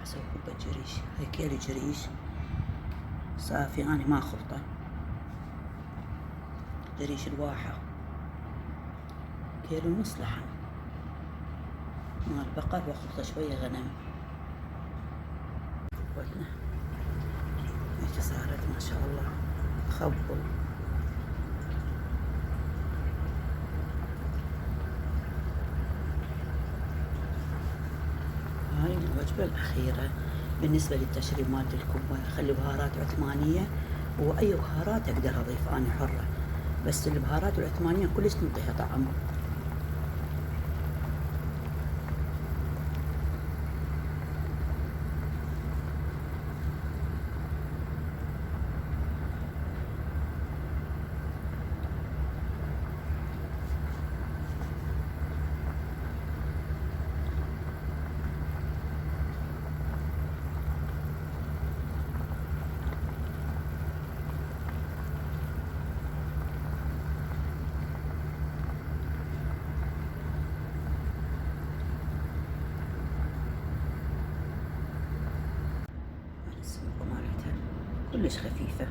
راح اسوي كوباية جريش. هاي كيلو جريش صافي، أنا ما أخلطه. جريش الواحة كيلو ونص لحم مال بقر، واخلطه شوية غنم. ولا هيك صارت ما شاء الله. خبل هاي الوجبة الأخيرة بالنسبة للتشريب مالت الكوباية. أخلي بهارات عثمانية، وأي بهارات أقدر أضيف، أنا حرة، بس البهارات العثمانية كلش تنطيها طعم. السمكة مالتها كلش خفيفة.